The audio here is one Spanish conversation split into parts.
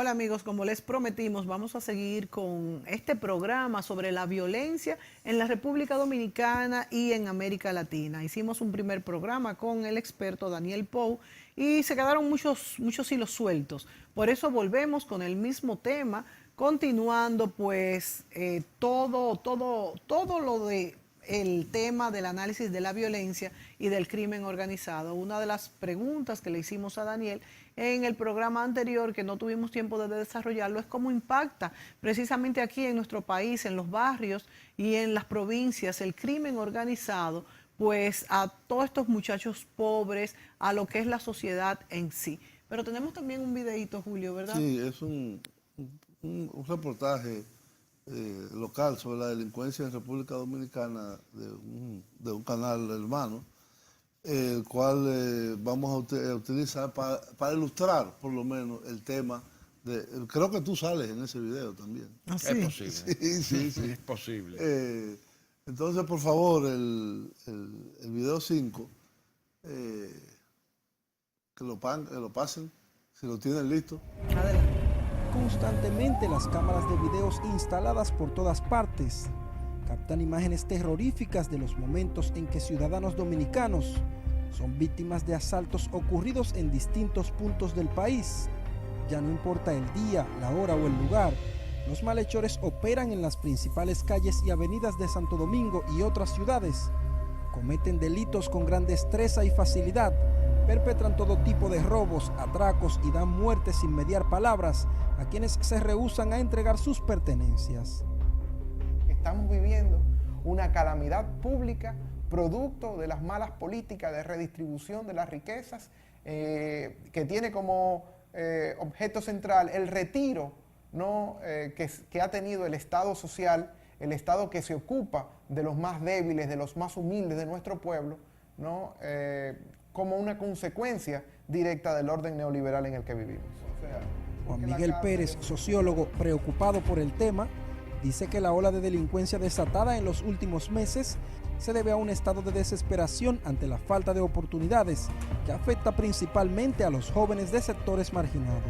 Hola amigos, como les prometimos, vamos a seguir con este programa sobre la violencia en la República Dominicana y en América Latina. Hicimos un primer programa con el experto Daniel Pou y se quedaron muchos hilos sueltos. Por eso volvemos con el mismo tema, continuando pues todo lo de el tema del análisis de la violencia y del crimen organizado. Una de las preguntas que le hicimos a Daniel en el programa anterior, que no tuvimos tiempo de desarrollarlo, es cómo impacta precisamente aquí en nuestro país, en los barrios y en las provincias, el crimen organizado, pues a todos estos muchachos pobres, a lo que es la sociedad en sí. Pero tenemos también un videíto, Julio, ¿verdad? Sí, es un reportaje local sobre la delincuencia en República Dominicana de un canal hermano, el cual vamos a utilizar para ilustrar por lo menos el tema. Creo que tú sales en ese video también. ¿Ah, sí? Es posible. Sí. Es posible. Entonces, por favor, el video 5, que lo pasen, si lo tienen listo. Adelante. Constantemente las cámaras de videos instaladas por todas partes captan imágenes terroríficas de los momentos en que ciudadanos dominicanos son víctimas de asaltos ocurridos en distintos puntos del país. Ya no importa el día, la hora o el lugar, los malhechores operan en las principales calles y avenidas de Santo Domingo y otras ciudades. Cometen delitos con gran destreza y facilidad, perpetran todo tipo de robos, atracos y dan muerte sin mediar palabras a quienes se rehúsan a entregar sus pertenencias. Estamos viviendo una calamidad pública producto de las malas políticas de redistribución de las riquezas que tiene como objeto central el retiro, ¿no? que ha tenido el Estado social, el Estado que se ocupa de los más débiles, de los más humildes de nuestro pueblo, ¿no? Como una consecuencia directa del orden neoliberal en el que vivimos. Juan Miguel Pérez, sociólogo preocupado por el tema, dice que la ola de delincuencia desatada en los últimos meses se debe a un estado de desesperación ante la falta de oportunidades que afecta principalmente a los jóvenes de sectores marginados.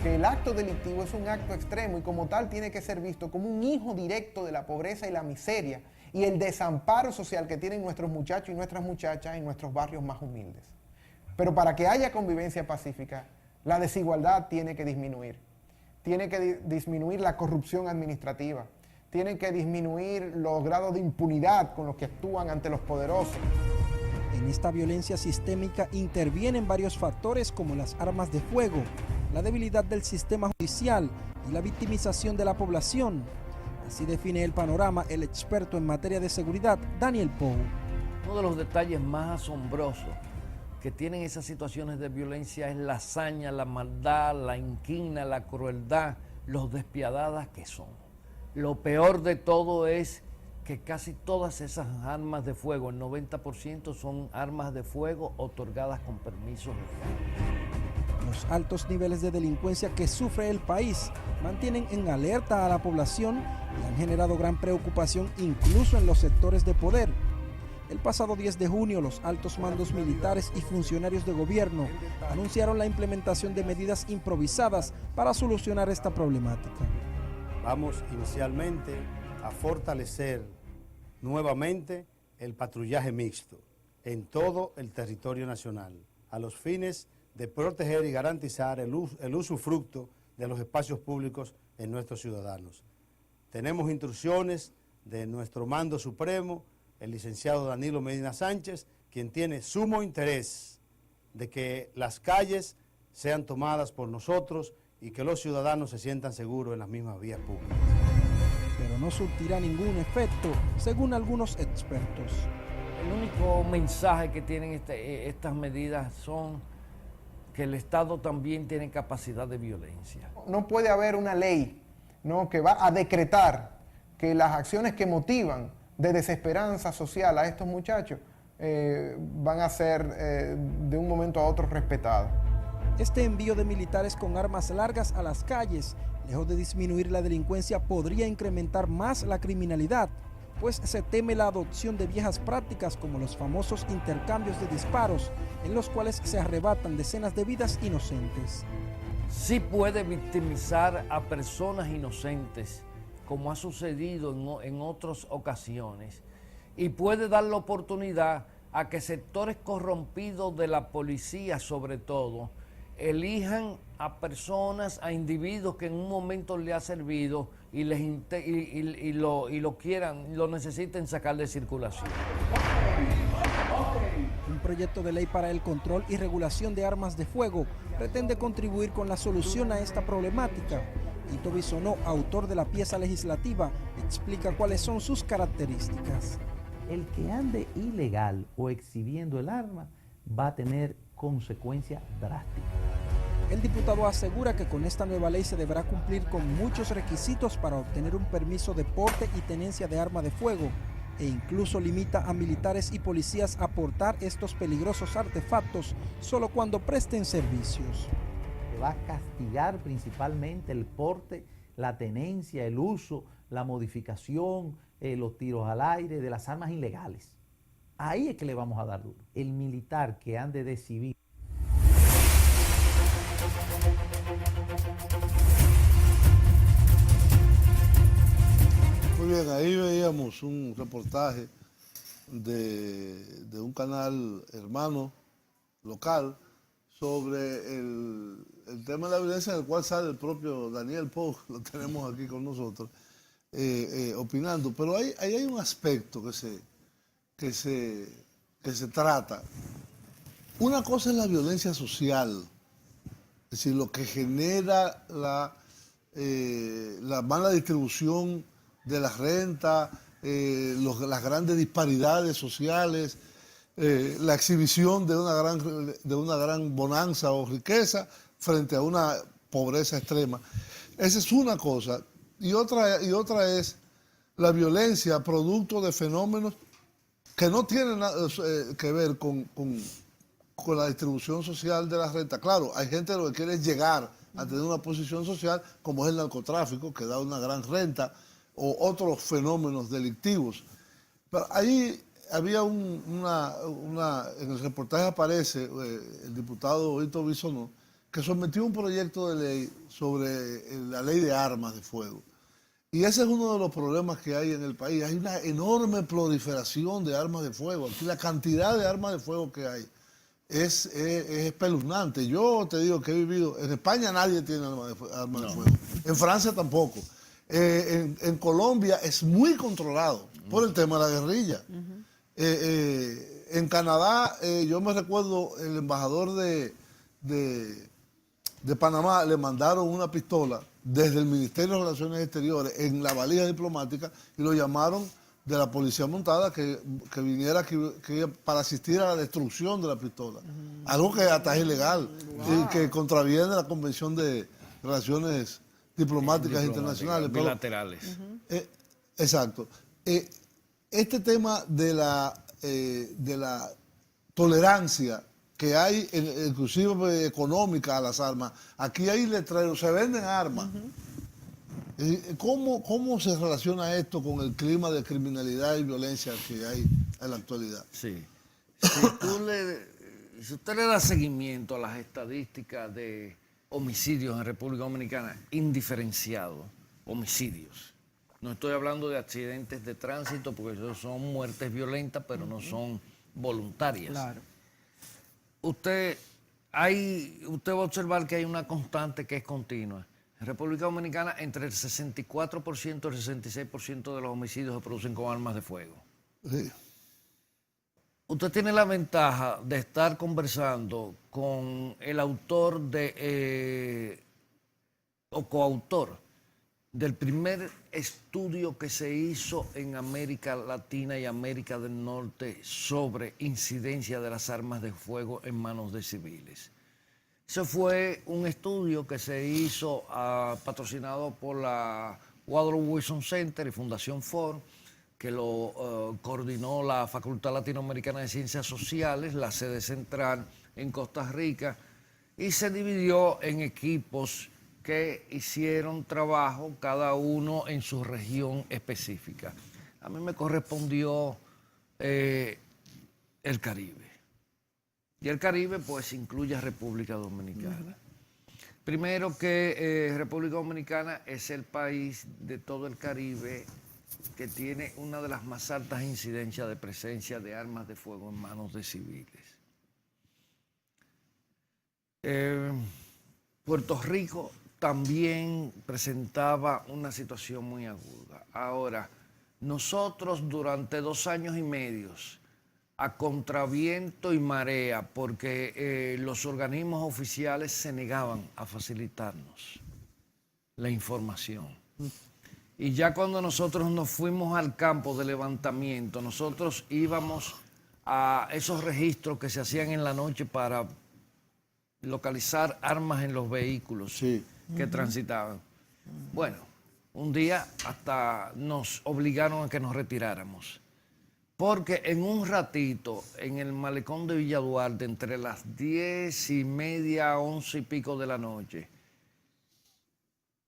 Que el acto delictivo es un acto extremo y como tal tiene que ser visto como un hijo directo de la pobreza y la miseria y el desamparo social que tienen nuestros muchachos y nuestras muchachas en nuestros barrios más humildes. Pero para que haya convivencia pacífica, la desigualdad tiene que disminuir. Tiene que disminuir la corrupción administrativa. Tiene que disminuir los grados de impunidad con los que actúan ante los poderosos. En esta violencia sistémica intervienen varios factores como las armas de fuego, la debilidad del sistema judicial y la victimización de la población. Así define el panorama el experto en materia de seguridad, Daniel Pou. Uno de los detalles más asombrosos que tienen esas situaciones de violencia es la hazaña, la maldad, la inquina, la crueldad, los despiadadas que son. Lo peor de todo es que casi todas esas armas de fuego, el 90% son armas de fuego otorgadas con permisos legales. Los altos niveles de delincuencia que sufre el país mantienen en alerta a la población y han generado gran preocupación incluso en los sectores de poder. El pasado 10 de junio, los altos mandos militares y funcionarios de gobierno anunciaron la implementación de medidas improvisadas para solucionar esta problemática. Vamos inicialmente a fortalecer nuevamente el patrullaje mixto en todo el territorio nacional, a los fines de proteger y garantizar el usufructo de los espacios públicos en nuestros ciudadanos. Tenemos instrucciones de nuestro mando supremo, el licenciado Danilo Medina Sánchez, quien tiene sumo interés de que las calles sean tomadas por nosotros y que los ciudadanos se sientan seguros en las mismas vías públicas. Pero no surtirá ningún efecto, según algunos expertos. El único mensaje que tienen estas medidas son que el Estado también tiene capacidad de violencia. No puede haber una ley, ¿no? que va a decretar que las acciones que motivan de desesperanza social a estos muchachos van a ser de un momento a otro respetadas. Este envío de militares con armas largas a las calles, lejos de disminuir la delincuencia, podría incrementar más la criminalidad, pues se teme la adopción de viejas prácticas como los famosos intercambios de disparos, en los cuales se arrebatan decenas de vidas inocentes. sí puede victimizar a personas inocentes, como ha sucedido en otras ocasiones, y puede dar la oportunidad a que sectores corrompidos de la policía, sobre todo, elijan a personas, a individuos que en un momento le ha servido y lo quieran, lo necesiten sacar de circulación. Un proyecto de ley para el control y regulación de armas de fuego pretende contribuir con la solución a esta problemática. Tito Bisonó, autor de la pieza legislativa, explica cuáles son sus características. El que ande ilegal o exhibiendo el arma va a tener consecuencias drásticas. El diputado asegura que con esta nueva ley se deberá cumplir con muchos requisitos para obtener un permiso de porte y tenencia de arma de fuego, e incluso limita a militares y policías a portar estos peligrosos artefactos solo cuando presten servicios. Se va a castigar principalmente el porte, la tenencia, el uso, la modificación, los tiros al aire de las armas ilegales. Ahí es que le vamos a dar duro. El militar que ande de civil. Muy bien, ahí veíamos un reportaje de un canal hermano local sobre el tema de la violencia, en el cual sale el propio Daniel Pou, lo tenemos aquí con nosotros, opinando. Pero ahí hay un aspecto que se trata. Una cosa es la violencia social, es decir, lo que genera la mala distribución de la renta, las grandes disparidades sociales, la exhibición de una gran bonanza o riqueza frente a una pobreza extrema. Esa es una cosa. Y otra es la violencia producto de fenómenos que no tienen nada que ver con la distribución social de la renta. Claro, hay gente que lo que quiere es llegar a tener una posición social, como es el narcotráfico, que da una gran renta, o otros fenómenos delictivos. Pero ahí había en el reportaje aparece el diputado Tito Bisonó, que sometió un proyecto de ley sobre la ley de armas de fuego. Y ese es uno de los problemas que hay en el país. Hay una enorme proliferación de armas de fuego. Aquí la cantidad de armas de fuego que hay es espeluznante. Yo te digo que he vivido, en España nadie tiene armas de fuego, en Francia tampoco. En Colombia es muy controlado por el tema de la guerrilla. En Canadá, yo me recuerdo, el embajador de Panamá le mandaron una pistola desde el Ministerio de Relaciones Exteriores en la valija diplomática y lo llamaron de la policía montada que viniera para asistir a la destrucción de la pistola. Algo que hasta es ilegal y que contraviene la Convención de Relaciones Diplomáticas Internacionales. Bilaterales. Exacto. Este tema de la tolerancia que hay, inclusive económica, a las armas, aquí hay letreros, se venden armas. ¿Cómo se relaciona esto con el clima de criminalidad y violencia que hay en la actualidad? Sí. Si usted le da seguimiento a las estadísticas de homicidios en República Dominicana, indiferenciados, homicidios. No estoy hablando de accidentes de tránsito, porque esos son muertes violentas, pero no son voluntarias. Claro. Usted va a observar que hay una constante que es continua. En República Dominicana, entre el 64% y el 66% de los homicidios se producen con armas de fuego. Sí. Usted tiene la ventaja de estar conversando con el autor o coautor del primer estudio que se hizo en América Latina y América del Norte sobre incidencia de las armas de fuego en manos de civiles. Ese fue un estudio que se hizo patrocinado por la Woodrow Wilson Center y Fundación Ford, que lo coordinó la Facultad Latinoamericana de Ciencias Sociales, la sede central en Costa Rica, y se dividió en equipos que hicieron trabajo cada uno en su región específica. A mí me correspondió el Caribe. Y el Caribe pues incluye a República Dominicana. Primero que República Dominicana es el país de todo el Caribe que tiene una de las más altas incidencias de presencia de armas de fuego en manos de civiles. Puerto Rico también presentaba una situación muy aguda. Ahora, nosotros durante 2 años y medio, a contraviento y marea, porque los organismos oficiales se negaban a facilitarnos la información. Y ya cuando nosotros nos fuimos al campo de levantamiento, nosotros íbamos a esos registros que se hacían en la noche para localizar armas en los vehículos que transitaban. Bueno, un día hasta nos obligaron a que nos retiráramos. Porque en un ratito, en el malecón de Villa Duarte, entre las 10:30, 11 y pico de la noche,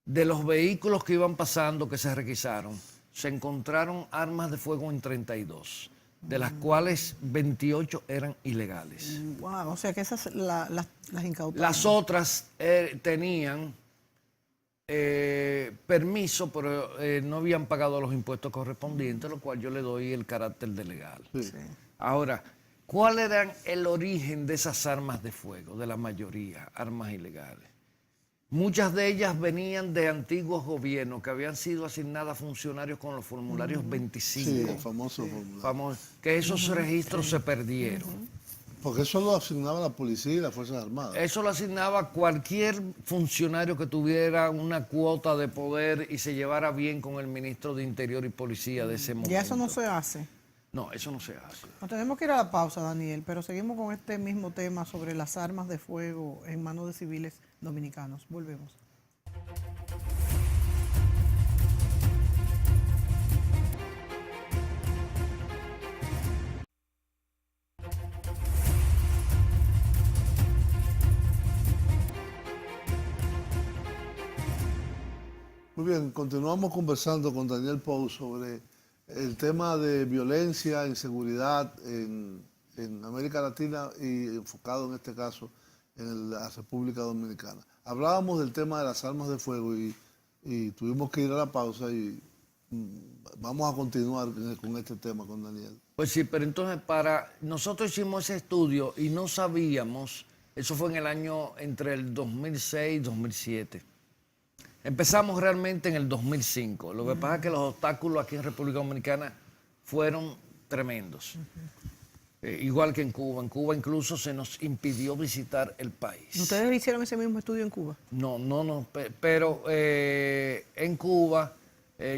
de los vehículos que iban pasando, que se requisaron, se encontraron armas de fuego en 32, de las cuales 28 eran ilegales. Wow, o sea que esas las incautaron. Las otras tenían permiso, pero no habían pagado los impuestos correspondientes, lo cual yo le doy el carácter de legal. Sí. Ahora, ¿cuál era el origen de esas armas de fuego? De la mayoría, armas ilegales. Muchas de ellas venían de antiguos gobiernos que habían sido asignadas a funcionarios con los formularios 25. Sí, el famoso formulario. Que esos registros se perdieron. Porque eso lo asignaba la policía y las Fuerzas Armadas. Eso lo asignaba cualquier funcionario que tuviera una cuota de poder y se llevara bien con el ministro de Interior y Policía de ese momento. Ya eso no se hace. No, eso no se hace. Nos tenemos que ir a la pausa, Daniel, pero seguimos con este mismo tema sobre las armas de fuego en manos de civiles dominicanos. Volvemos. Muy bien, continuamos conversando con Daniel Pou sobre el tema de violencia, inseguridad en América Latina y enfocado en este caso en la República Dominicana. Hablábamos del tema de las armas de fuego y tuvimos que ir a la pausa y vamos a continuar con este tema con Daniel. Pues sí, pero entonces nosotros hicimos ese estudio y no sabíamos, eso fue en el año entre el 2006 y 2007. Empezamos realmente en el 2005. Lo que pasa es que los obstáculos aquí en República Dominicana fueron tremendos. Igual que en Cuba. En Cuba incluso se nos impidió visitar el país. ¿Ustedes hicieron ese mismo estudio en Cuba? No, pero en Cuba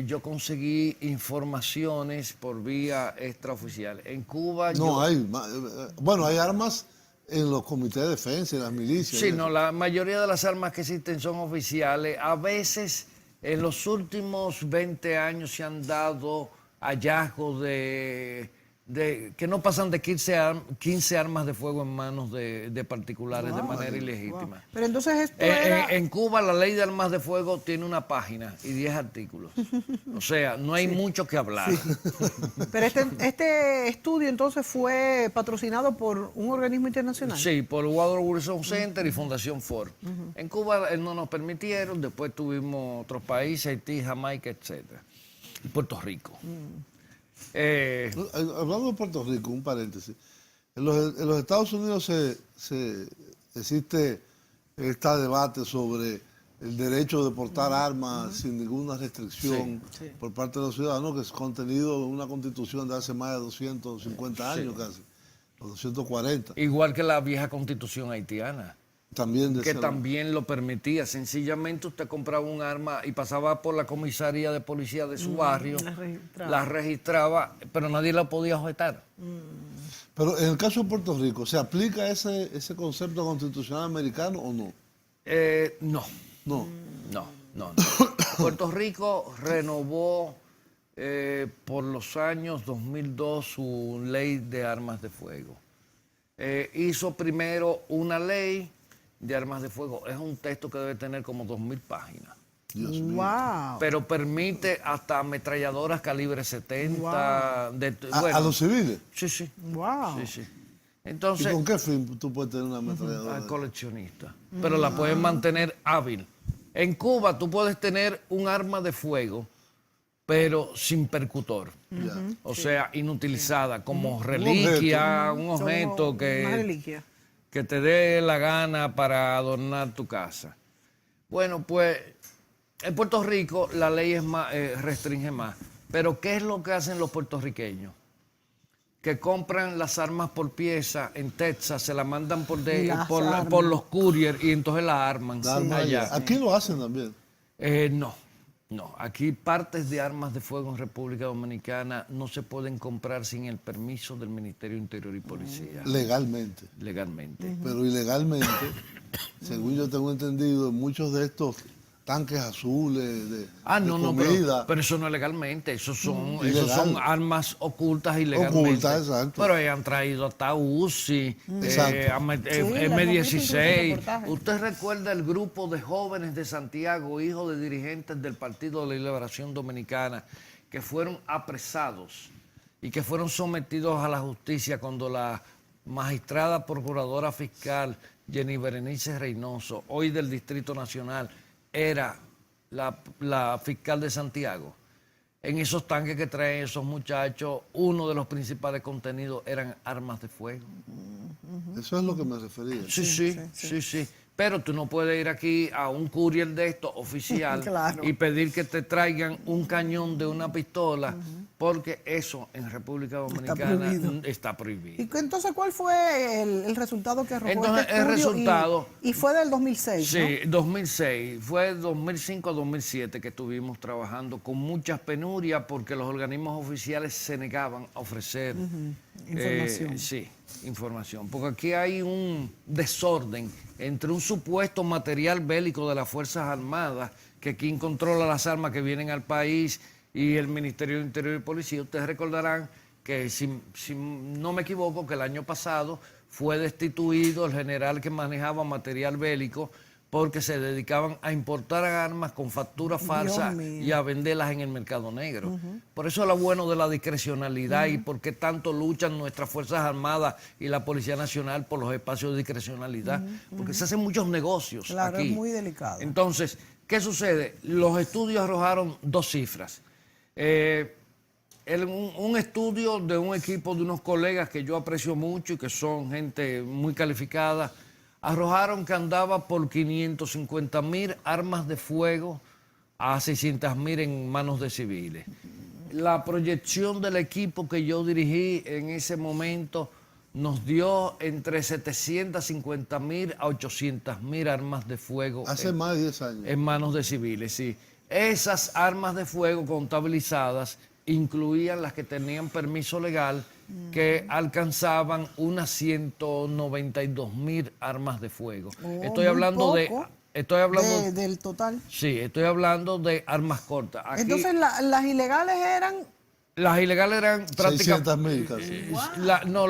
yo conseguí informaciones por vía extraoficial. En Cuba hay armas en los comités de defensa, en las milicias. Sí, no, la mayoría de las armas que existen son oficiales. A veces, en los últimos 20 años se han dado hallazgos que no pasan de 15 armas de fuego en manos de particulares de manera ilegítima. Wow. Pero entonces esto era... En Cuba la ley de armas de fuego tiene una página y 10 artículos. O sea, no hay mucho que hablar. Sí. Pero este estudio entonces fue patrocinado por un organismo internacional. Sí, por Woodrow Wilson Center y Fundación Ford. En Cuba no nos permitieron, después tuvimos otros países, Haití, Jamaica, etc. Y Puerto Rico. Hablando de Puerto Rico, un paréntesis. En los Estados Unidos existe este debate sobre el derecho de portar armas sin ninguna restricción por parte de los ciudadanos, que es contenido en una constitución de hace más de 250 años casi, o 240. Igual que la vieja constitución haitiana. También también lo permitía. Sencillamente usted compraba un arma y pasaba por la comisaría de policía de su barrio, la registraba, pero nadie la podía objetar. Pero en el caso de Puerto Rico, ¿se aplica ese concepto constitucional americano o no? No. Puerto Rico renovó por los años 2002 su ley de armas de fuego. Hizo primero una ley de armas de fuego. Es un texto que debe tener como 2.000 páginas. Dios mío. Wow. Pero permite hasta ametralladoras calibre 70. ¿A los civiles? Sí. Wow. Sí. ¿Y Entonces, con qué fin tú puedes tener una ametralladora? al coleccionista, pero la puedes mantener hábil. En Cuba tú puedes tener un arma de fuego, pero sin percutor. Ya. O sea, inutilizada, como reliquia, un objeto Una que, reliquia. que te dé la gana para adornar tu casa. Bueno, pues en Puerto Rico la ley es más, restringe más. Pero ¿qué es lo que hacen los puertorriqueños? Que compran las armas por pieza en Texas, se las mandan por los courier y entonces las arman La arma allá. allá. Aquí lo hacen también. No. Aquí partes de armas de fuego en República Dominicana no se pueden comprar sin el permiso del Ministerio Interior y Policía. Legalmente. Legalmente. Pero ilegalmente, según yo tengo entendido, muchos de estos tanques azules de No, comida. pero eso no es legalmente, esos son Ilegal. armas ocultas ilegalmente. Ocultas, exacto. Pero han traído hasta UCI, Exacto. M16. ¿Usted recuerda el grupo de jóvenes de Santiago, hijos de dirigentes del Partido de la Liberación Dominicana, que fueron apresados y que fueron sometidos a la justicia cuando la magistrada procuradora fiscal Jenny Berenice Reynoso, hoy del Distrito Nacional, era la fiscal de Santiago? En esos tanques que traen esos muchachos, uno de los principales contenidos eran armas de fuego. Eso es lo que me refería. Sí. Pero tú no puedes ir aquí a un courier de esto oficial Claro. y pedir que te traigan un cañón de una pistola, porque eso en República Dominicana está prohibido. ¿Y entonces cuál fue el resultado que arrojó Entonces, este el estudio? resultado- Y fue del 2006, Sí, 2006. Fue 2005 a 2007 que estuvimos trabajando con muchas penurias porque los organismos oficiales se negaban a ofrecer Información. información. Porque aquí hay un desorden entre un supuesto material bélico de las Fuerzas Armadas, que quien controla las armas que vienen al país, y el Ministerio de Interior y Policía. Ustedes recordarán que, si no me equivoco, que el año pasado fue destituido el general que manejaba material bélico porque se dedicaban a importar armas con factura falsa mío. y a venderlas en el mercado negro. Por eso es lo bueno de la discrecionalidad y por qué tanto luchan nuestras Fuerzas Armadas y la Policía Nacional por los espacios de discrecionalidad, porque se hacen muchos negocios Claro, aquí. es muy delicado. Entonces, ¿qué sucede? Los estudios arrojaron dos cifras. Un estudio de un equipo de unos colegas que yo aprecio mucho y que son gente muy calificada, arrojaron que andaba por 550.000 armas de fuego a 600.000 en manos de civiles. La proyección del equipo que yo dirigí en ese momento nos dio entre 750.000 a 800.000 armas de fuego. Hace más de 10 años. En manos de civiles, sí. Esas armas de fuego contabilizadas incluían las que tenían permiso legal, que alcanzaban unas 192.000 armas de fuego. Estoy hablando del total. Sí, estoy hablando de armas cortas. Aquí, Entonces las ilegales eran las ilegales eran prácticamente 600.000 casi.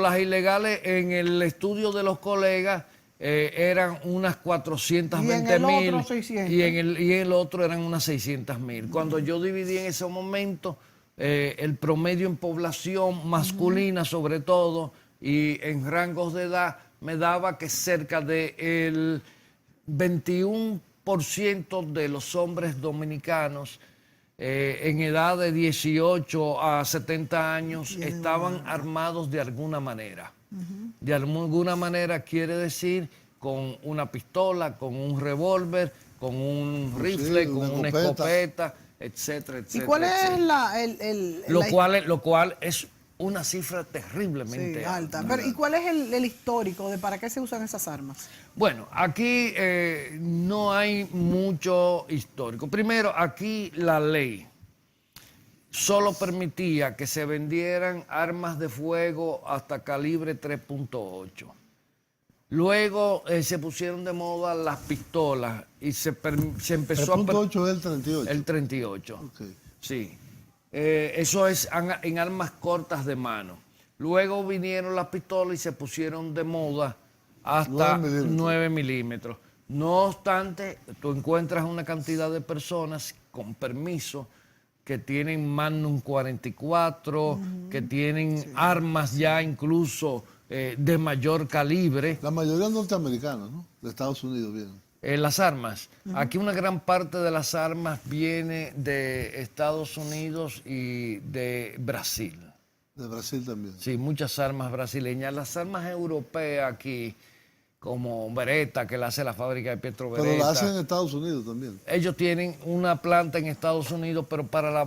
las ilegales en el estudio de los colegas eran unas 420.000 Y en el otro 600. y en el otro eran unas 600.000. Cuando yo dividí en ese momento el promedio en población masculina sobre todo y en rangos de edad, me daba que cerca del 21% de los hombres dominicanos en edad de 18 a 70 años estaban armados de alguna manera. De alguna manera quiere decir con una pistola, con un revólver, con un rifle, con una escopeta, etcétera, etcétera. ¿Y cuál etcétera. es Lo cual es una cifra terriblemente alta? Pero, ¿y cuál es el histórico de para qué se usan esas armas? Bueno, aquí no hay mucho histórico. Primero, aquí la ley solo permitía que se vendieran armas de fuego hasta calibre 3.8. Luego se pusieron de moda las pistolas y se empezó 3.8 es el 38. El 38. Okay. Sí. Eso es en armas cortas de mano. Luego vinieron las pistolas y se pusieron de moda hasta 9 milímetros. No obstante, tú encuentras una cantidad de personas con permiso que tienen Magnum 44, que tienen armas ya incluso de mayor calibre. La mayoría norteamericanas, ¿no? De Estados Unidos vienen. Las armas. Aquí una gran parte de las armas viene de Estados Unidos y de Brasil. De Brasil también. Sí, muchas armas brasileñas. Las armas europeas aquí, como Beretta, que la hace la fábrica de Pietro Beretta. Pero la hacen en Estados Unidos también. Ellos tienen una planta en Estados Unidos, pero para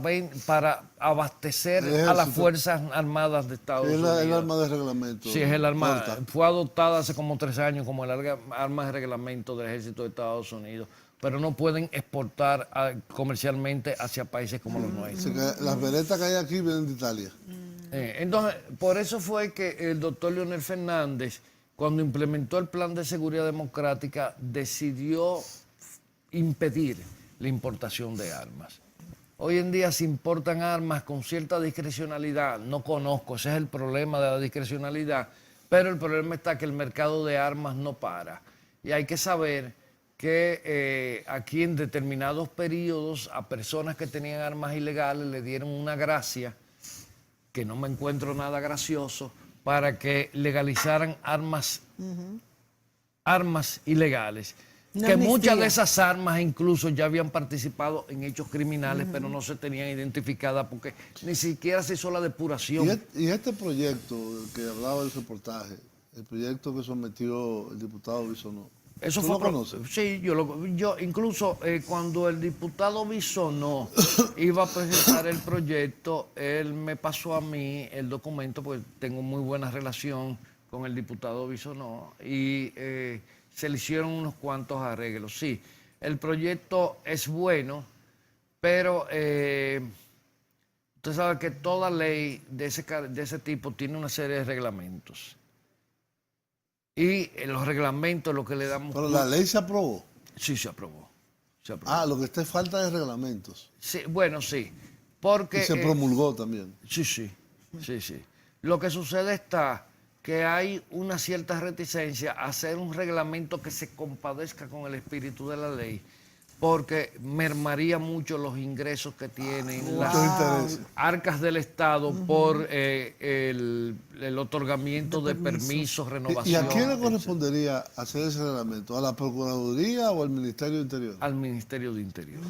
abastecer a las Fuerzas Armadas de Estados Unidos. Es el arma de reglamento. Sí, es el arma. Corta. Fue adoptada hace como 3 años como el arma de reglamento del Ejército de Estados Unidos, pero no pueden exportar comercialmente hacia países como los nuestros. Así que las Beretta que hay aquí vienen de Italia. Entonces, por eso fue que el doctor Leonel Fernández, cuando implementó el Plan de Seguridad Democrática, decidió impedir la importación de armas. Hoy en día se importan armas con cierta discrecionalidad. No conozco, ese es el problema de la discrecionalidad, pero el problema está que el mercado de armas no para. Y hay que saber que aquí en determinados periodos a personas que tenían armas ilegales le dieron una gracia, que no me encuentro nada gracioso, para que legalizaran armas ilegales. Una Que amnistía. muchas de esas armas incluso ya habían participado en hechos criminales, pero no se tenían identificadas porque ni siquiera se hizo la depuración. Y este proyecto que hablaba del reportaje, el proyecto que sometió el diputado Bisonó, Eso ¿tú fue lo conoces? Sí, yo incluso cuando el diputado Bisonó iba a presentar el proyecto, él me pasó a mí el documento, porque tengo muy buena relación con el diputado Bisonó, y se le hicieron unos cuantos arreglos. Sí, el proyecto es bueno, pero usted sabe que toda ley de ese tipo tiene una serie de reglamentos. Y los reglamentos lo que le damos... Pero la ley se aprobó. Sí, se aprobó. Lo que está es falta de reglamentos. Sí, bueno, sí. Porque... Y se promulgó también. Sí. Lo que sucede está que hay una cierta reticencia a hacer un reglamento que se compadezca con el espíritu de la ley, porque mermaría mucho los ingresos que tienen las intereses. arcas del Estado por el otorgamiento de permisos, ¿Y renovación. a quién le etc. correspondería hacer ese reglamento? ¿A la Procuraduría o al Ministerio de Interior? Al Ministerio de Interior.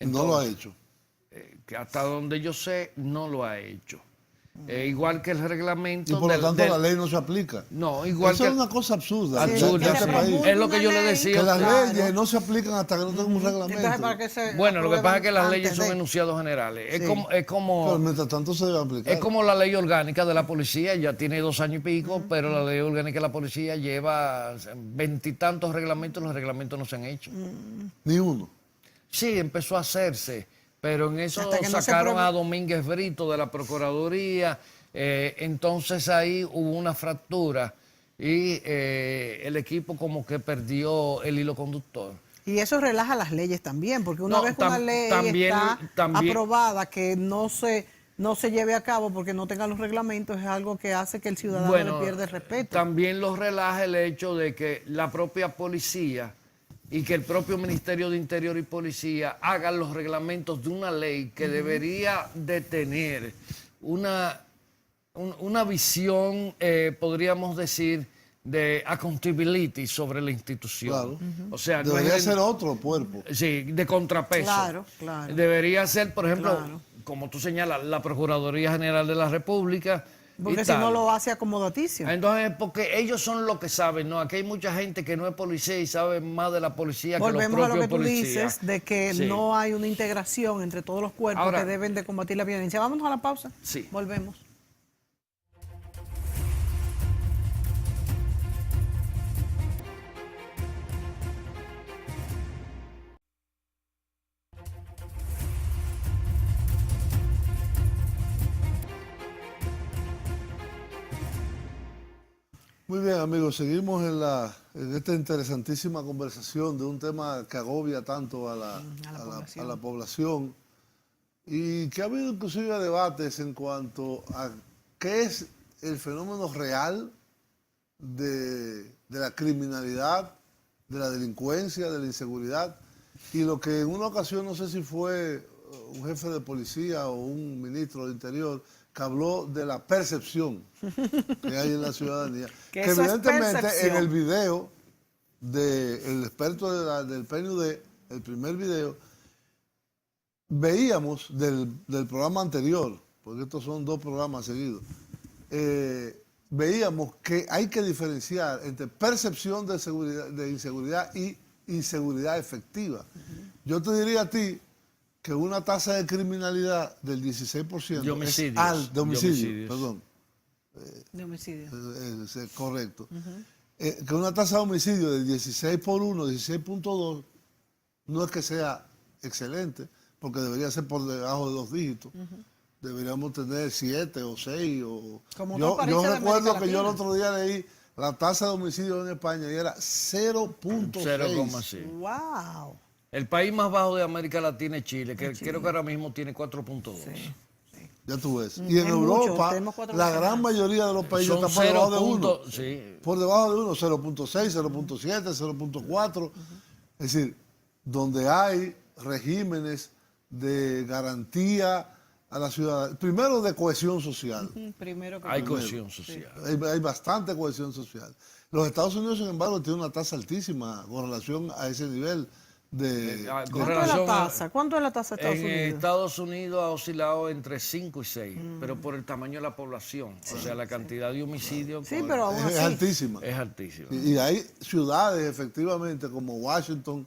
No lo ha hecho. Que hasta donde yo sé, no lo ha hecho. Igual que el reglamento... Y por lo tanto la ley no se aplica. No, igual Eso que... es una cosa absurda. absurda, en este sí. país. Es lo que yo le decía. Que las Claro. leyes no se aplican hasta que no tengan un reglamento. Entonces, ¿para qué se Bueno, lo que pasa es que las aprueban leyes son antes de? enunciados generales. Sí. Pero mientras tanto se debe aplicar. Es como la ley orgánica de la policía, ya tiene 2 años y pico, pero la ley orgánica de la policía lleva 20 y tantos reglamentos, los reglamentos no se han hecho. Ni uno. Sí, empezó a hacerse, pero en eso Hasta que no se sacaron apruebe. a Domínguez Brito de la Procuraduría, entonces ahí hubo una fractura y el equipo como que perdió el hilo conductor. Y eso relaja las leyes también, porque una No, vez que una ley también- está aprobada, que no se lleve a cabo porque no tenga los reglamentos, es algo que hace que el ciudadano le pierda el respeto. También los relaja el hecho de que la propia policía y que el propio Ministerio de Interior y Policía hagan los reglamentos de una ley que debería de tener una visión, podríamos decir, de accountability sobre la institución. Claro. O sea, no Debería es ser otro cuerpo. Sí, de contrapeso. Claro, claro. Debería ser, por ejemplo, Claro. como tú señalas, la Procuraduría General de la República. y Porque si no tal. lo hace acomodaticio. Entonces, porque ellos son los que saben, ¿no? Aquí hay mucha gente que no es policía y sabe más de la policía que los Volvemos a lo propios que tú policías. dices, de que Sí. no hay una integración entre todos los cuerpos Ahora- que deben de combatir la violencia. Vámonos a la pausa. Sí. Volvemos. Muy bien, amigos, seguimos en esta interesantísima conversación de un tema que agobia tanto a la población y que ha habido inclusive debates en cuanto a qué es el fenómeno real de la criminalidad, de la delincuencia, de la inseguridad, y lo que en una ocasión, no sé si fue un jefe de policía o un ministro del Interior, que habló de la percepción que hay en la ciudadanía. Que que eso es evidentemente percepción. en el video del experto del PNUD, el primer video, veíamos del programa anterior, porque estos son 2 programas seguidos, veíamos que hay que diferenciar entre percepción de inseguridad y inseguridad efectiva. Yo te diría a ti que una tasa de criminalidad del 16% De homicidios. es alta, de homicidios, homicidios. perdón, De homicidio. es correcto. Que una tasa de homicidio de 16 por 1, 16.2, no es que sea excelente, porque debería ser por debajo de 2 dígitos. Deberíamos tener 7 o 6. Como Yo otros países de recuerdo América que yo el Latina. otro día leí la tasa de homicidio en España y era 0.6. 0,6. Wow. El país más bajo de América Latina es Chile, que creo que ahora mismo tiene 4.2. Ya tú ves. Y en Es mucho, Europa, tenemos 4 la veces gran más. mayoría de los países Son están por debajo de 1. Sí. Por debajo de 1, 0.6, 0.7, 0.4. Es decir, donde hay regímenes de garantía a la ciudadanía, primero de cohesión social. Primero que Hay todo. cohesión social. Hay bastante cohesión social. Los Estados Unidos, sin embargo, tienen una tasa altísima con relación a ese nivel de... Con ¿Cuánto es la relación a- tasa? ¿Cuánto es la tasa de Estados En Unidos? Estados Unidos ha oscilado entre 5 y 6, pero por el tamaño de la población, o sea, la cantidad de homicidios Sí, pues, pero aún es así. altísima. es altísima. Y hay ciudades, efectivamente, como Washington.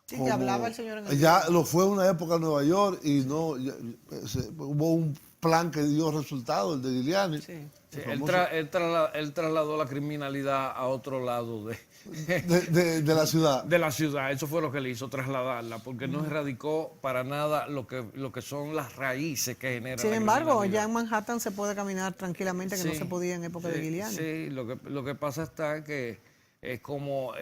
Sí, que hablaba el señor en el Ya lo fue una época en Nueva York y no hubo un plan que dio resultado, el de Giuliani. Sí. Sí, el él, famoso- él trasladó la criminalidad a otro lado de la ciudad. de la ciudad. Eso fue lo que le hizo trasladarla, porque no erradicó para nada lo que son las raíces que generan Sin la embargo, ya criminalidad. en Manhattan se puede caminar tranquilamente, que no Sí, se podía en época de sí, Giuliani. Sí, lo que pasa está que es como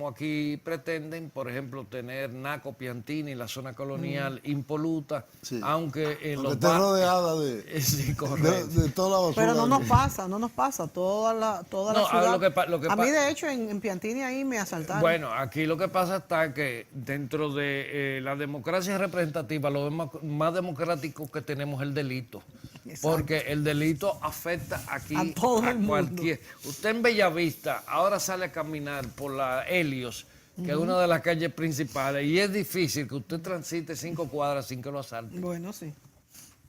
aquí pretenden, por ejemplo, tener Naco, Piantini, la zona colonial impoluta, Sí. aunque en Aunque los esté barrios... rodeada de, Sí, correcto. de toda la basura. Pero no nos del- pasa, no nos pasa. Toda la No, ciudad. lo que a mí, pa- de hecho, en Piantini ahí me asaltaron. Bueno, aquí lo que pasa está que dentro de la democracia representativa, lo más democrático que tenemos es el delito. Exacto. Porque el delito afecta aquí A todo el mundo. cualquier. Usted en Bellavista ahora sale a caminar por la Helios, que es una de las calles principales, y es difícil que usted transite 5 cuadras sin que lo asalten. Bueno, sí.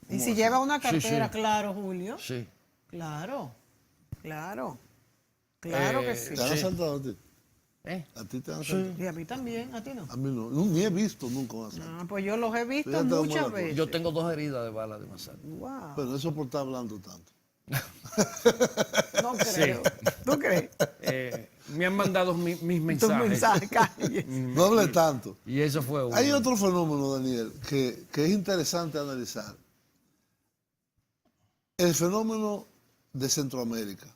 Y si lleva una Sí, sí. cartera, claro, Julio. Sí. Claro, claro. Claro que sí. ¿Te han asaltado a ti? ¿Eh? ¿A ti te han asaltado? Y a mí también, a ti no. A mí no. Ni he visto nunca un asalto. Ah, pues yo los he visto Fíjate cómo muchas la cosa. veces. Yo tengo 2 heridas de bala de asalto. Wow. Pero eso por estar hablando tanto. No creo. ¿Tú crees? Me han mandado mis Tus mensajes. mensajes, calle. No hable tanto. Y eso fue uno. Hay otro fenómeno, Daniel, que es interesante analizar. El fenómeno de Centroamérica,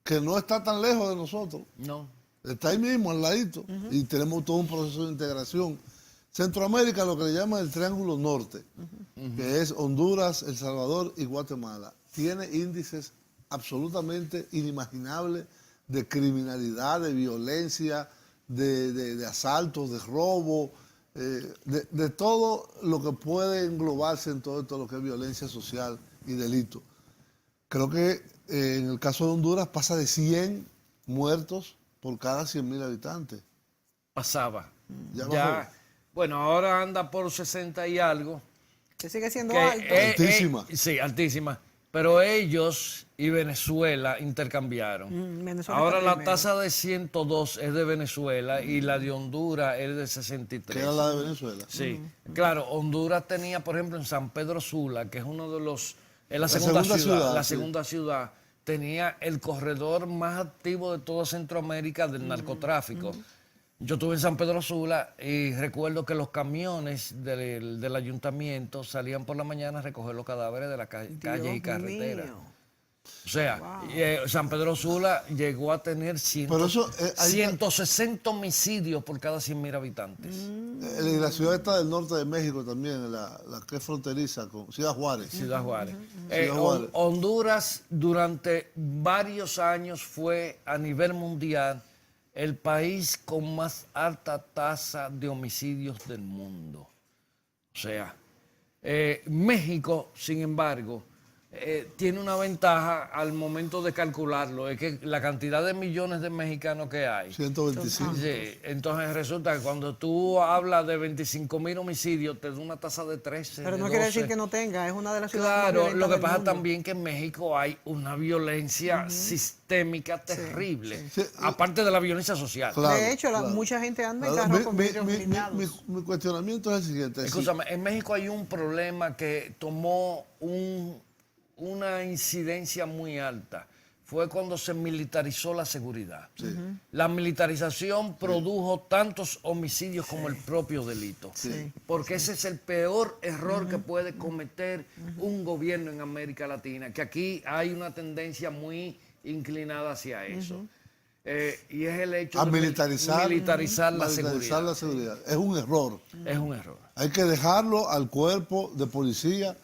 que no está tan lejos de nosotros. No. Está ahí mismo, al ladito, y tenemos todo un proceso de integración. Centroamérica, lo que le llaman el Triángulo Norte, que es Honduras, El Salvador y Guatemala, tiene índices absolutamente inimaginables de criminalidad, de violencia, de asaltos, de robo, de todo lo que puede englobarse en todo esto, lo que es violencia social y delito. Creo que en el caso de Honduras pasa de 100 muertos por cada 100.000 habitantes. Pasaba. Ya bajó. Ya, bueno, ahora anda por 60 y algo. Que sigue siendo que, alto. Altísima. Sí, altísima. Pero ellos y Venezuela intercambiaron. Venezuela Ahora está la primero. tasa de 102 es de Venezuela y la de Honduras es de 63. Que era la de Venezuela. Sí, claro, Honduras tenía, por ejemplo, en San Pedro Sula, que es uno de los, es la segunda ciudad, la sí. segunda ciudad, tenía el corredor más activo de toda Centroamérica del narcotráfico. Yo estuve en San Pedro Sula y recuerdo que los camiones del ayuntamiento salían por la mañana a recoger los cadáveres de las calles y carreteras. Mío. O sea, San Pedro Sula llegó a tener Pero eso, ahí 160 homicidios por cada 100.000 habitantes. Y la ciudad está del norte de México también, la que es fronteriza con Ciudad Juárez. Ciudad Juárez. Ciudad Juárez. Honduras durante varios años fue a nivel mundial el país con más alta tasa de homicidios del mundo. O sea, México, sin embargo, tiene una ventaja al momento de calcularlo, es que la cantidad de millones de mexicanos que hay. 125. Sí, entonces resulta que cuando tú hablas de 25,000 homicidios, te da una tasa de 13. Pero de no quiere 12. decir que no tenga, es una de las ciudades más Claro, violentas lo que del pasa mundo. también que en México hay una violencia sistémica terrible, Sí. aparte de la violencia social. Claro, de hecho, claro. mucha gente anda en Claro, carros con vidrios mi blindados. cuestionamiento es el siguiente. Escúchame, en México hay un problema que tomó una incidencia muy alta. Fue cuando se militarizó la seguridad. La militarización produjo tantos homicidios como el propio delito. Sí. Porque ese es el peor error que puede cometer un gobierno en América Latina, que aquí hay una tendencia muy inclinada hacia eso. Y es el hecho A de militarizar la seguridad. la seguridad. Es un error. Es un error. Hay que dejarlo al cuerpo de policía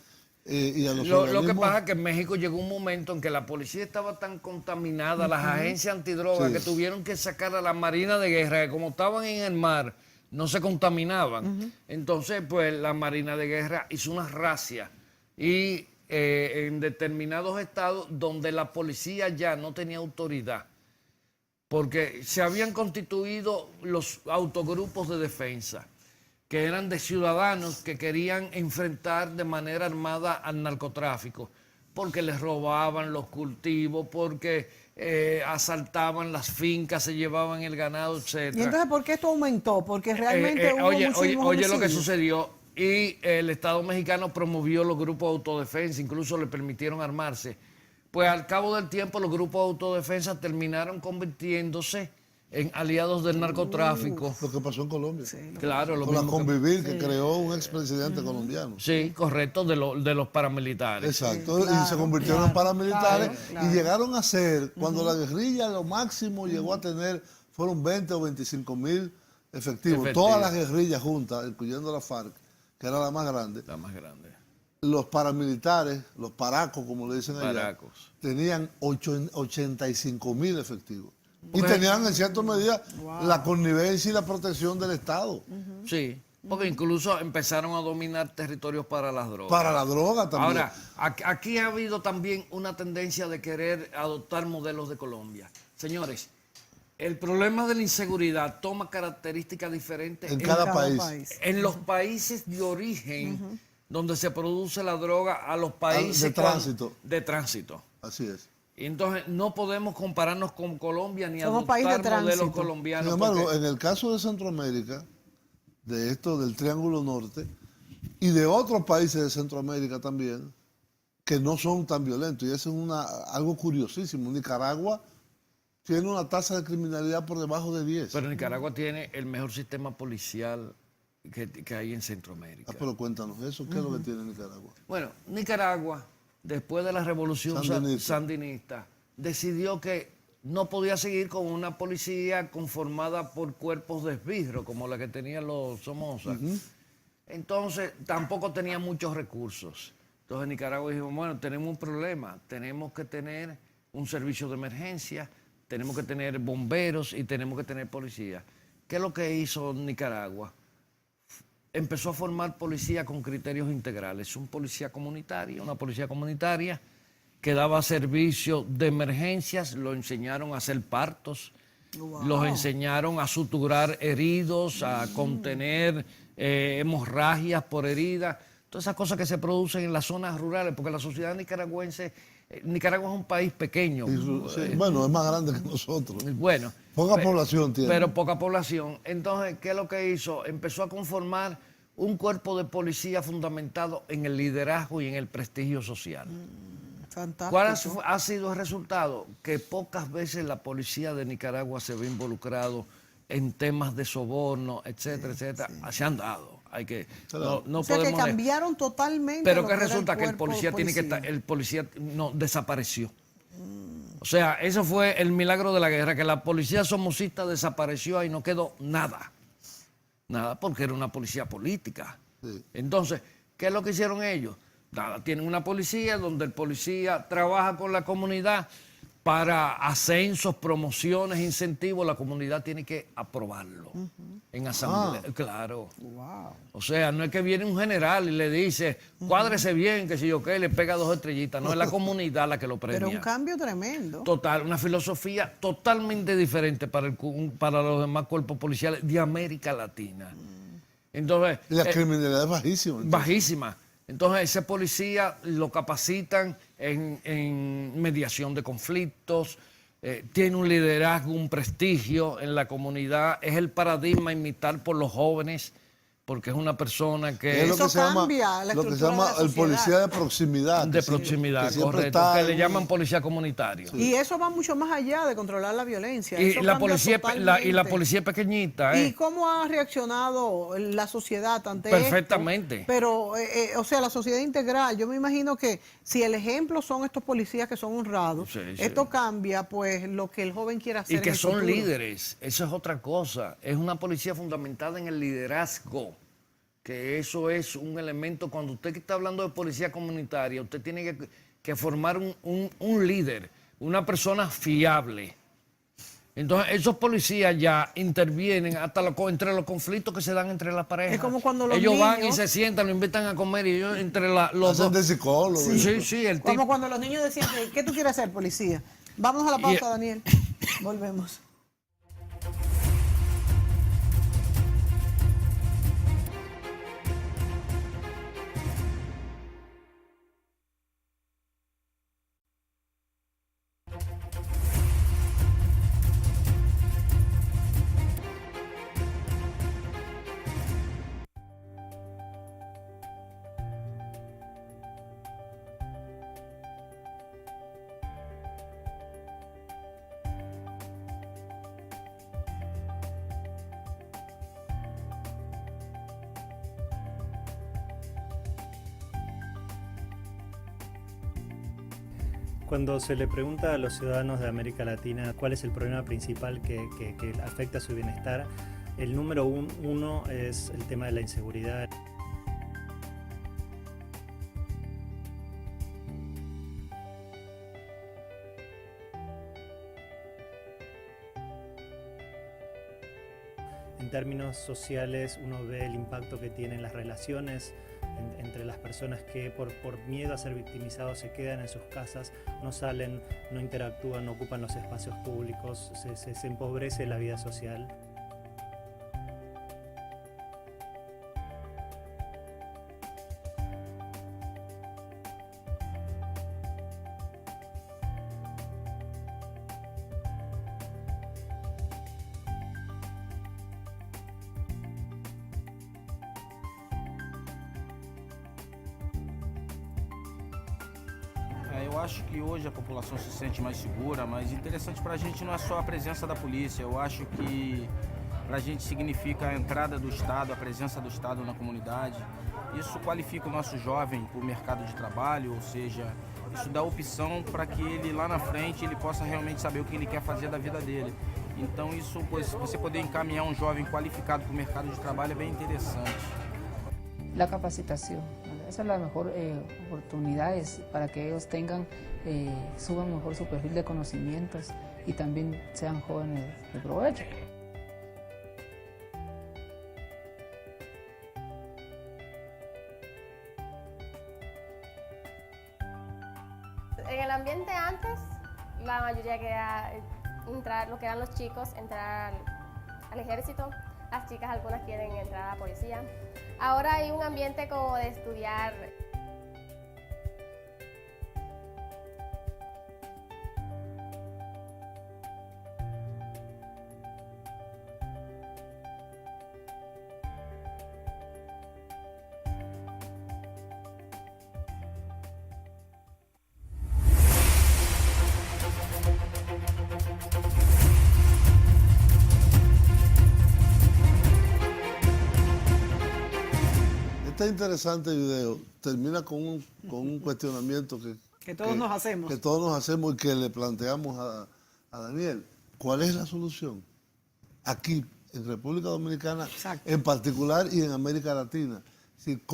y a los Lo que organismos. pasa es que en México llegó un momento en que la policía estaba tan contaminada, las agencias antidrogas, Sí. que tuvieron que sacar a la Marina de Guerra, que como estaban en el mar, no se contaminaban. Entonces, pues la Marina de Guerra hizo una razzia y en determinados estados donde la policía ya no tenía autoridad, porque se habían constituido los autogrupos de defensa, que eran de ciudadanos que querían enfrentar de manera armada al narcotráfico, porque les robaban los cultivos, porque asaltaban las fincas, se llevaban el ganado, etc. ¿Y entonces por qué esto aumentó? Porque realmente hubo muchísimos oye lo que homicidios. sucedió. Y el Estado mexicano promovió los grupos de autodefensa, incluso le permitieron armarse. Pues al cabo del tiempo los grupos de autodefensa terminaron convirtiéndose en aliados del narcotráfico. Lo que pasó en Colombia. Claro, lo Con la mismo que- Convivir que creó un expresidente colombiano. Sí, correcto, de los paramilitares. Exacto, claro, y se convirtieron en paramilitares claro. y llegaron a ser, cuando la guerrilla lo máximo llegó a tener, fueron 20 o 25,000 efectivos. Todas las guerrillas juntas, incluyendo la FARC, que era la más grande. La más grande. Los paramilitares, los paracos, como le dicen allá, Paracos. tenían 85,000 efectivos. Y Porque- tenían en cierta medida la connivencia y la protección del Estado. Sí, porque incluso empezaron a dominar territorios para las drogas. Para la droga también. Ahora, aquí ha habido también una tendencia de querer adoptar modelos de Colombia. Señores, el problema de la inseguridad toma características diferentes en cada país. en los países de origen donde se produce la droga a los países de tránsito. de tránsito. Así es. Y entonces no podemos compararnos con Colombia ni Somos país de adoptar modelos tránsito. colombianos. Sin embargo, porque- en el caso de Centroamérica, de esto del Triángulo Norte, y de otros países de Centroamérica también, que no son tan violentos, y eso es algo curiosísimo. Nicaragua tiene una tasa de criminalidad por debajo de 10. Pero Nicaragua tiene el mejor sistema policial que hay en Centroamérica. Pero cuéntanos eso, ¿qué es lo que tiene Nicaragua? Bueno, Nicaragua, después de la revolución sandinista, decidió que no podía seguir con una policía conformada por cuerpos de esbirro, como la que tenían los Somoza. Entonces, tampoco tenía muchos recursos. Entonces, Nicaragua dijo, bueno, tenemos un problema, tenemos que tener un servicio de emergencia, tenemos que tener bomberos y tenemos que tener policía. ¿Qué es lo que hizo Nicaragua? Empezó a formar policía con criterios integrales. Un policía comunitario, una policía comunitaria que daba servicio de emergencias, lo enseñaron a hacer partos, los enseñaron a suturar heridos, a contener hemorragias por heridas, todas esas cosas que se producen en las zonas rurales, porque la sociedad nicaragüense, Nicaragua es un país pequeño. Sí, bueno, es más grande que nosotros. Bueno, Poca población tiene. pero poca población. Entonces, ¿qué es lo que hizo? Empezó a conformar un cuerpo de policía fundamentado en el liderazgo y en el prestigio social. Fantástico. ¿Cuál ha sido el resultado? Que pocas veces la policía de Nicaragua se ve involucrado en temas de soborno, etcétera, etcétera. Se han dado. Hay que, no O sea que podemos cambiaron totalmente. pero lo que era resulta que el cuerpo de policía tiene que policía. estar, el policía no desapareció. O sea, eso fue el milagro de la guerra, que la policía somocista desapareció y no quedó nada. Nada, porque era una policía política. Sí. Entonces, ¿qué es lo que hicieron ellos? Nada, tienen una policía donde el policía trabaja con la comunidad, para ascensos, promociones, incentivos, la comunidad tiene que aprobarlo en asamblea. Claro. Wow. O sea, no es que viene un general y le dice, cuádrese bien, que si yo qué, le pega 2 estrellitas. No, es la comunidad la que lo premia. Pero un cambio tremendo. Total, una filosofía totalmente diferente para los demás cuerpos policiales de América Latina. Entonces, Y la criminalidad es bajísima. Entonces. bajísima. Entonces, ese policía lo capacitan en mediación de conflictos, tiene un liderazgo, un prestigio en la comunidad, es el paradigma a imitar por los jóvenes, porque es una persona que... Es lo Eso que se llama, cambia la lo que se estructura llama de la el sociedad. policía de proximidad. de proximidad, que siempre correcto, está que le en- llaman policía comunitario. Y eso va mucho más allá de controlar la violencia. Y Eso la cambia policía, y la totalmente. policía pequeñita, ¿Y cómo ha reaccionado la sociedad ante Perfectamente. esto? Pero, o sea, la sociedad integral, yo me imagino que si el ejemplo son estos policías que son honrados, Sí, sí. esto cambia pues lo que el joven quiera hacer Y que en el son futuro. líderes, eso es otra cosa. Es una policía fundamentada en el liderazgo, que eso es un elemento. Cuando usted está hablando de policía comunitaria, usted tiene que formar un líder, una persona fiable. Entonces, esos policías ya intervienen hasta entre los conflictos que se dan entre las parejas. Es como cuando los ellos van y niños- se sientan, lo invitan a comer y ellos entre los Hacen dos... de psicólogo. Sí, el Como tipo... cuando los niños decían, ¿qué tú quieres hacer, policía? Vamos a la pausa, Y- Daniel. Volvemos. Cuando se le pregunta a los ciudadanos de América Latina cuál es el problema principal que afecta a su bienestar, el número uno es el tema de la inseguridad. En términos sociales, uno ve el impacto que tienen las relaciones entre las personas que por miedo a ser victimizados se quedan en sus casas, no salen, no interactúan, no ocupan los espacios públicos, se empobrece la vida social. Eu acho que hoje a população se sente mais segura, mas interessante para a gente não é só a presença da polícia. Eu acho que para a gente significa a entrada do Estado, a presença do Estado na comunidade. Isso qualifica o nosso jovem para o mercado de trabalho, ou seja, isso dá opção para que ele lá na frente ele possa realmente saber o que ele quer fazer da vida dele. Então isso, você poder encaminhar um jovem qualificado para o mercado de trabalho é bem interessante. La capacitación, ¿verdad? Esa es la mejor oportunidad para que ellos suban mejor su perfil de conocimientos y también sean jóvenes de provecho. En el ambiente antes, la mayoría quería entrar, lo que eran los chicos, entrar al ejército, las chicas algunas quieren entrar a la policía. Ahora hay un ambiente como de estudiar. Este interesante video termina con un cuestionamiento Que todos nos hacemos. Que todos nos hacemos y que le planteamos a Daniel. ¿Cuál es la solución? Aquí, en República Dominicana, Exacto. en particular y en América Latina. Es decir,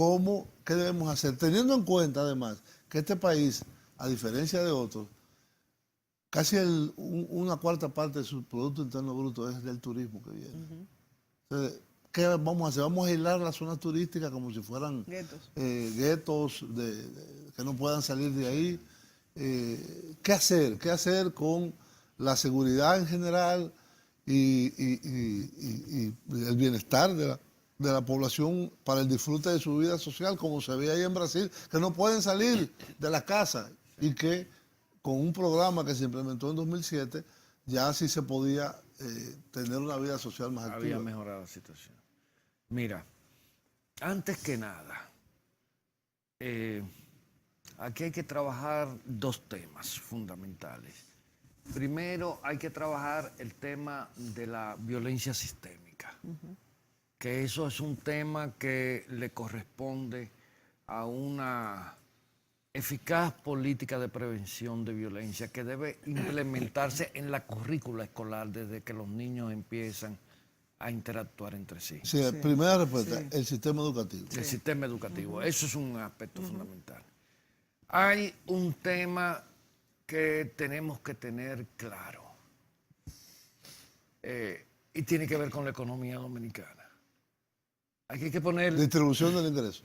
¿qué debemos hacer? Teniendo en cuenta, además, que este país, a diferencia de otros, casi una cuarta parte de su Producto Interno Bruto es del turismo que viene. Entonces, ¿qué vamos a hacer? Vamos a aislar las zonas turísticas como si fueran guetos que no puedan salir de ahí. ¿Qué hacer? ¿Qué hacer con la seguridad en general y el bienestar de la población para el disfrute de su vida social, como se ve ahí en Brasil, que no pueden salir de la casa y que con un programa que se implementó en 2007 ya sí se podía tener una vida social más activa? Había mejorado la situación. Mira, antes que nada, aquí hay que trabajar dos temas fundamentales. Primero, hay que trabajar el tema de la violencia sistémica, que eso es un tema que le corresponde a una eficaz política de prevención de violencia que debe implementarse en la currícula escolar desde que los niños empiezan a interactuar entre sí. Sí, primera respuesta, el sistema educativo. El sistema educativo, eso es un aspecto fundamental. Hay un tema que tenemos que tener claro y tiene que ver con la economía dominicana. Hay que poner... Distribución del ingreso.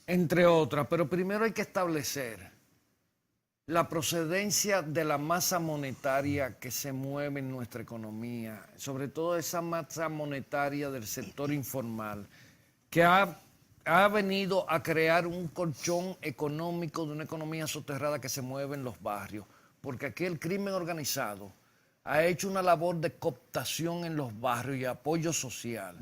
Entre otras, pero primero hay que establecer la procedencia de la masa monetaria que se mueve en nuestra economía, sobre todo esa masa monetaria del sector informal, que ha venido a crear un colchón económico de una economía soterrada que se mueve en los barrios, porque aquí el crimen organizado ha hecho una labor de cooptación en los barrios y apoyo social,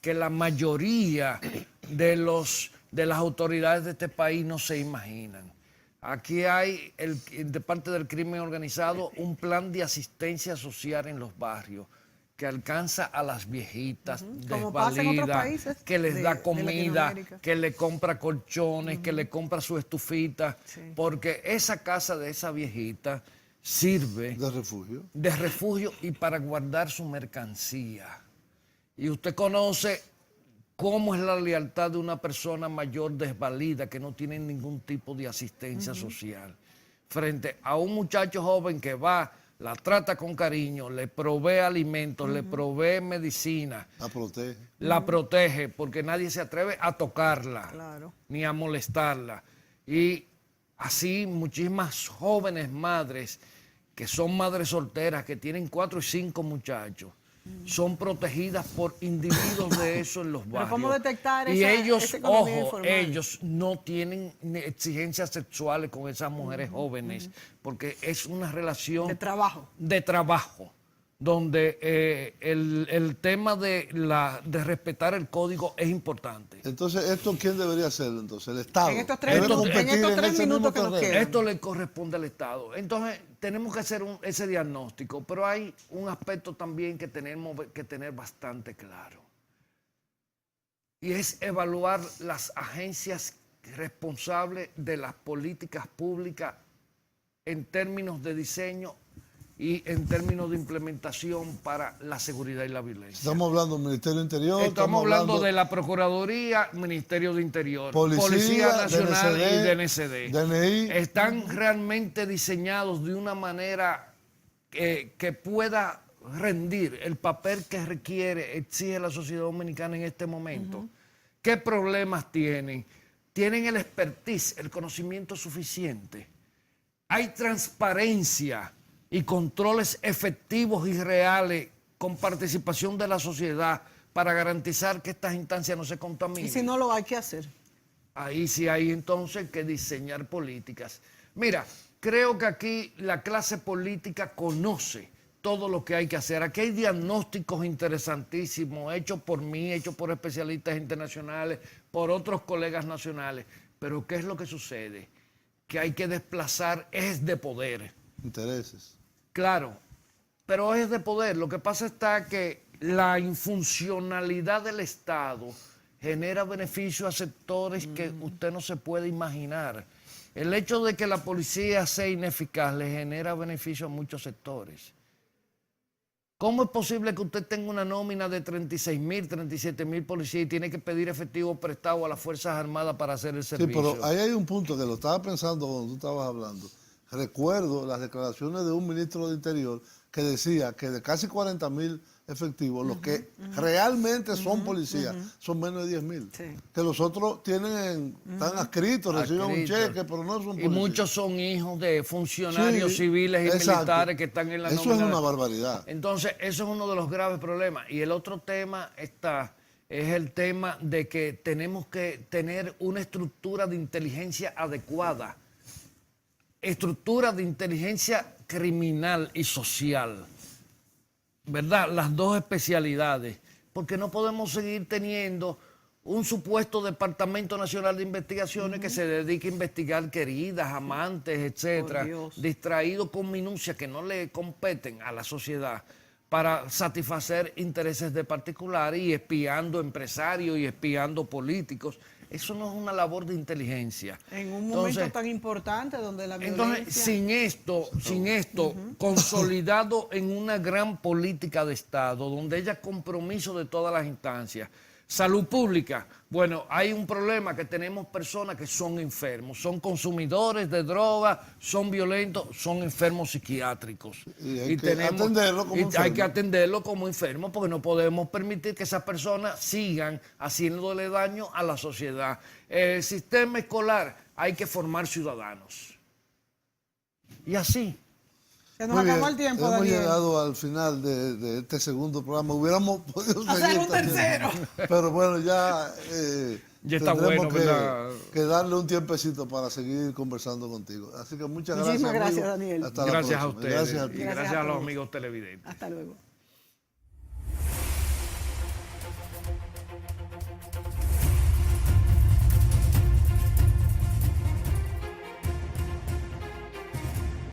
que la mayoría de las autoridades de este país no se imaginan. Aquí hay, de parte del crimen organizado, un plan de asistencia social en los barrios que alcanza a las viejitas desvalidas, que les da comida, que le compra colchones, que le compra su estufita, porque esa casa de esa viejita sirve de refugio y para guardar su mercancía. Y usted conoce cómo es la lealtad de una persona mayor desvalida que no tiene ningún tipo de asistencia social frente a un muchacho joven que va, la trata con cariño, le provee alimentos, le provee medicina, la protege porque nadie se atreve a tocarla ni a molestarla. Y así muchísimas jóvenes madres que son madres solteras, que tienen 4 y 5 muchachos, son protegidas por individuos de eso en los barrios. Pero ¿cómo detectar y esa ellos, economía ojo, informal? ellos no tienen exigencias sexuales con esas mujeres jóvenes, porque es una relación de trabajo, donde el tema de respetar el código es importante. Entonces, ¿esto quién debería hacerlo entonces? El Estado. En estos 3 minutos que nos quedan. Esto le corresponde al Estado. Entonces, tenemos que hacer ese diagnóstico, pero hay un aspecto también que tenemos que tener bastante claro. Y es evaluar las agencias responsables de las políticas públicas en términos de diseño y en términos de implementación para la seguridad y la violencia. Estamos hablando del Ministerio del Interior. Estamos hablando de la Procuraduría, Ministerio de Interior, Policía Nacional y DNCD. DNI. Están realmente diseñados de una manera que pueda rendir el papel que exige la sociedad dominicana en este momento. ¿Qué problemas tienen? ¿Tienen el expertise, el conocimiento suficiente? ¿Hay transparencia y controles efectivos y reales con participación de la sociedad para garantizar que estas instancias no se contaminen? Y si no lo hay que hacer. Ahí sí hay entonces que diseñar políticas. Mira, creo que aquí la clase política conoce todo lo que hay que hacer. Aquí hay diagnósticos interesantísimos hechos por mí, hechos por especialistas internacionales, por otros colegas nacionales. Pero ¿qué es lo que sucede? Que hay que desplazar ejes de poder. Intereses. Claro, pero ejes de poder. Lo que pasa está que la infuncionalidad del Estado genera beneficio a sectores que usted no se puede imaginar. El hecho de que la policía sea ineficaz le genera beneficio a muchos sectores. ¿Cómo es posible que usted tenga una nómina de 36.000, 37.000 policías y tiene que pedir efectivo prestado a las Fuerzas Armadas para hacer el servicio? Sí, pero ahí hay un punto que lo estaba pensando cuando tú estabas hablando. recuerdo las declaraciones de un ministro de Interior que decía que de casi 40.000 efectivos, los que realmente son policías son menos de 10.000. Sí. Que los otros están adscritos, reciben un Adscritos. cheque, pero no son Y policías. muchos son hijos de funcionarios Sí, civiles y exacto. militares que están en la Eso nómina. es una barbaridad. Entonces, eso es uno de los graves problemas. Y el otro tema es el tema de que tenemos que tener una estructura de inteligencia adecuada. Estructura de inteligencia criminal y social. ¿Verdad? Las dos especialidades. Porque no podemos seguir teniendo un supuesto Departamento Nacional de Investigaciones que se dedique a investigar queridas, amantes, etcétera, Por Dios. distraído con minucias que no le competen a la sociedad para satisfacer intereses de particulares y espiando empresarios y espiando políticos. Eso no es una labor de inteligencia. En un momento tan importante donde la violencia... Entonces, sin esto consolidado en una gran política de Estado, donde haya compromiso de todas las instancias, salud pública, bueno, hay un problema que tenemos personas que son enfermos, son consumidores de drogas, son violentos, son enfermos psiquiátricos. Y hay que atenderlo como enfermo. Hay que atenderlo como enfermo porque no podemos permitir que esas personas sigan haciéndole daño a la sociedad. El sistema escolar, hay que formar ciudadanos. Y así. Se nos Muy acabó bien, el tiempo, hemos Daniel. llegado al final de este segundo programa. Hubiéramos podido Hacer seguir un también. tercero. Pero bueno, ya, Ya está tendremos bueno, ¿verdad? que darle un tiempecito para seguir conversando contigo. Así que muchas gracias. Muchísimas gracias, amigo. Daniel. Hasta la Gracias a próxima. ustedes. Gracias a ti. Y gracias a los amigos televidentes. Hasta luego.